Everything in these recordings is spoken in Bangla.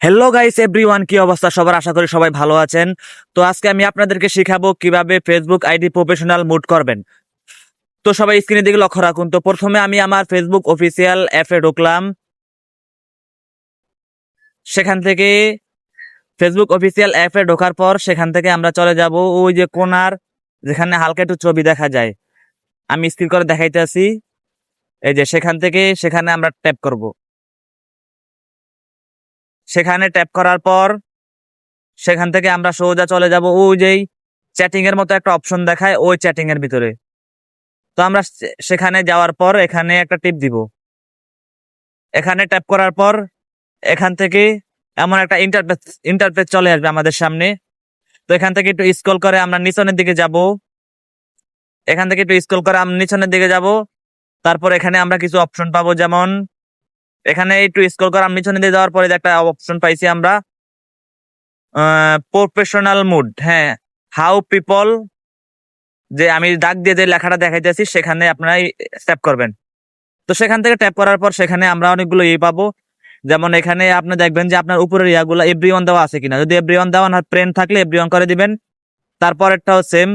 হ্যালো গাইস এভরিওয়ান, কি অবস্থা সবার? আশা করি সবাই ভালো আছেন। তো আজকে আমি আপনাদেরকে শিখাবো কিভাবে ফেসবুক আইডি প্রফেশনাল মুড করবেন। তো সবাই স্ক্রিনের দিকে লক্ষ্য রাখুন। তো প্রথমে আমি আমার ফেসবুক অফিসিয়াল অ্যাপে ঢুকলাম। সেখান থেকে ফেসবুক অফিসিয়াল অ্যাপে ঢোকার পর সেখান থেকে আমরা চলে যাব ওই যে কোনার যেখানে হালকা একটু ছবি দেখা যায়, আমি স্ক্রিন করে দেখাইতেছি। এই যে সেখানে আমরা ট্যাপ করব। সেখানে ট্যাপ করার পর সেখান থেকে আমরা সোজা চলে যাব ওই যেই চ্যাটিং এর মতো একটা অপশন দেখায়, ওই চ্যাটিং এর ভিতরে। তো আমরা সেখানে যাওয়ার পর এখানে একটা টিপ দিব। এখানে ট্যাপ করার পর এখান থেকে এমন একটা ইন্টারফেস চলে আসবে আমাদের সামনে। তো এখান থেকে একটু স্ক্রল করে আমরা নিচনের দিকে যাব। এখান থেকে একটু স্ক্রল করে আমরা নিচনের দিকে যাব। তারপর এখানে আমরা কিছু অপশন পাবো, যেমন এখানে একটু স্ক্রল করে আমরা নিচনের দিকে যাওয়ার পরে একটা অপশন পাইছি আমরা, প্রফেশনাল মুড। হ্যাঁ, হাউ পিপল, যে আমি দাগ দিয়ে যে লেখাটা দেখাইতেছি সেখানে আপনারা ট্যাপ করবেন। তো সেখান থেকে ট্যাপ করার পর সেখানে আমরা অনেকগুলো পাবো। যেমন এখানে আপনি দেখবেন যে আপনার উপরের ইয়াগুলো এভরিওয়ান দেওয়া আছে কিনা। যদি এভরিওয়ান দেওয়া না প্রেন থাকলে এভরিওয়ান করে দিবেন। তারপরেরটাও সেম,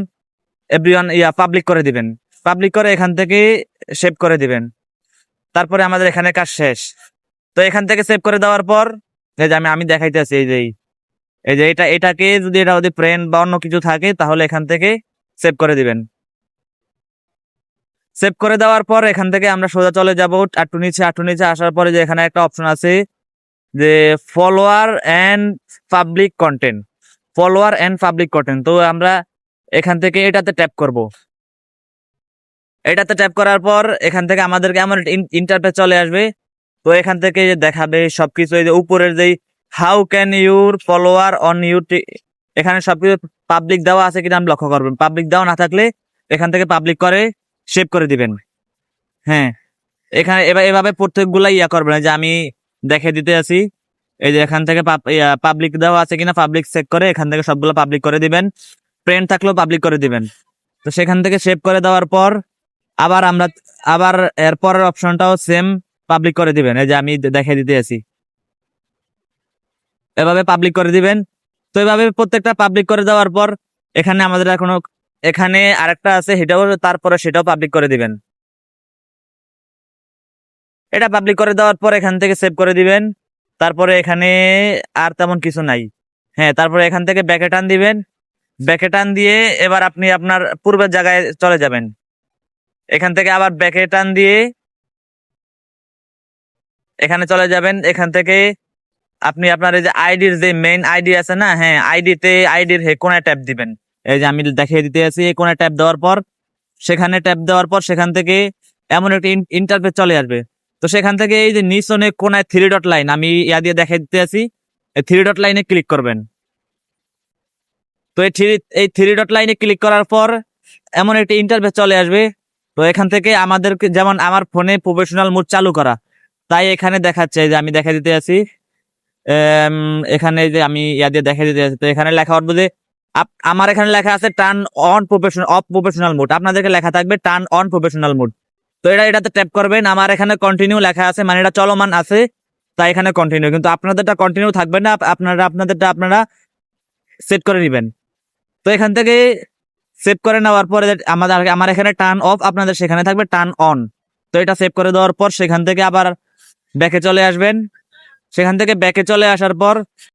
এভরিওয়ান পাবলিক করে দিবেন। পাবলিক করে এখান থেকে সেভ করে দিবেন। তারপরে আমাদের এখানে কাজ শেষ। তো এখান থেকে সেভ করে দেওয়ার পর এই যে আমি দেখাইতেছি, এই যে এটাকে যদি প্রেন বা অন্য কিছু থাকে তাহলে এখান থেকে সেভ করে দিবেন। সেভ করে দেওয়ার পর এখান থেকে আমরা সোজা চলে যাব একটু নিচে আসার পরে যে এখানে একটা অপশন আছে যে ফলোয়ার এন্ড পাবলিক কন্টেন্ট। তো আমরা এখান থেকে এটাতে ট্যাপ করব। এটাতে ট্যাপ করার পর এখান থেকে আমাদেরকে এমন ইন্টারফেস চলে আসবে। তো এখান থেকে যে দেখাবে সবকিছু, এই যে উপরের যেই how can your follower on এখানে সবকিছু পাবলিক দেওয়া আছে কিনা আমি লক্ষ্য করবেন। পাবলিক দেওয়া না থাকলে এখান থেকে পাবলিক করে সেভ করে দিবেন। হ্যাঁ, এখানে এভাবে প্রত্যেকগুলা করবেন, যে আমি দেখে দিতে আছি। এই যে এখান থেকে পাবলিক দেওয়া আছে কিনা পাবলিক চেক করে এখান থেকে সবগুলো পাবলিক করে দিবেন। ফ্রেন্ড থাকলেও পাবলিক করে দিবেন। তো সেখান থেকে সেভ করে দেওয়ার পর আবার এর পরের অপশনটাও সেম পাবলিক করে দিবেন। এই যে আমি দেখে দিতে আছি, এভাবে পাবলিক করে দিবেন। তো এভাবে প্রত্যেকটা পাবলিক করে দেওয়ার পর এখানে আমাদের এখানে আরেকটা আছে, সেটাও পাবলিক করে দিবেন। এটা পাবলিক করে দেওয়ার পর এখান থেকে সেভ করে দিবেন। তারপরে এখানে আর তেমন কিছু নাই। হ্যাঁ, তারপরে এখান থেকে ব্যাকে টান দিবেন। ব্যাকে টান দিয়ে এবার আপনি আপনার পূর্বের জায়গায় চলে যাবেন। এখান থেকে আবার ব্যাকে টান দিয়ে এখানে চলে যাবেন। এখান থেকে আপনি আপনার এই যে আইডির যে মেইন আইডি আছে না, হ্যাঁ, আইডির কোনায় ট্যাপ দিবেন। এই যে আমি দেখিয়ে দিতে আছি, এই কোনায় ট্যাপ দেওয়ার পর সেখান থেকে এমন একটা ইন্টারফেস চলে আসবে। তো সেখান থেকে এই যে নিচনে কোনায় 3 ডট লাইন, আমি দিয়ে দেখাই দিতে আছি, এই 3 ডট লাইনে ক্লিক করবেন। তো এই 3 ডট লাইনে ক্লিক করার পর এমন একটা ইন্টারফেস চলে আসবে। তো এখান থেকে আমাদেরকে, যেমন আমার ফোনে প্রফেশনাল মুড চালু করা, তাই এখানে দেখাচ্ছে যে আমি দেখা দিতে আছি। এখানে যে আমি দিয়ে দেখা দিতে আছি। তো এখানে লেখা উঠবে যে আমার এখানে লেখা আছে টার্ন অন প্রফেশনাল মুড, আপনাদেরকে লেখা থাকবে টার্ন অন প্রফেশনাল মুড। তো এটাতে ট্যাপ করবেন। আমার এখানে কন্টিনিউ লেখা আছে, মানে এটা চলমান আছে, তাই এখানে কন্টিনিউ। কিন্তু আপনাদেরটা কন্টিনিউ থাকবে না, আপনারা সেট করে নেবেন। তো এখান থেকে সেভ করে নেওয়ার পরে আমার এখানে টার্ন অফ, আপনাদের সেখানে থাকবে টার্ন অন। তো এটা সেভ করে দেওয়ার পর সেখান থেকে আবার ব্যাকে চলে আসবেন। সেখান থেকে ব্যাকে চলে আসার পর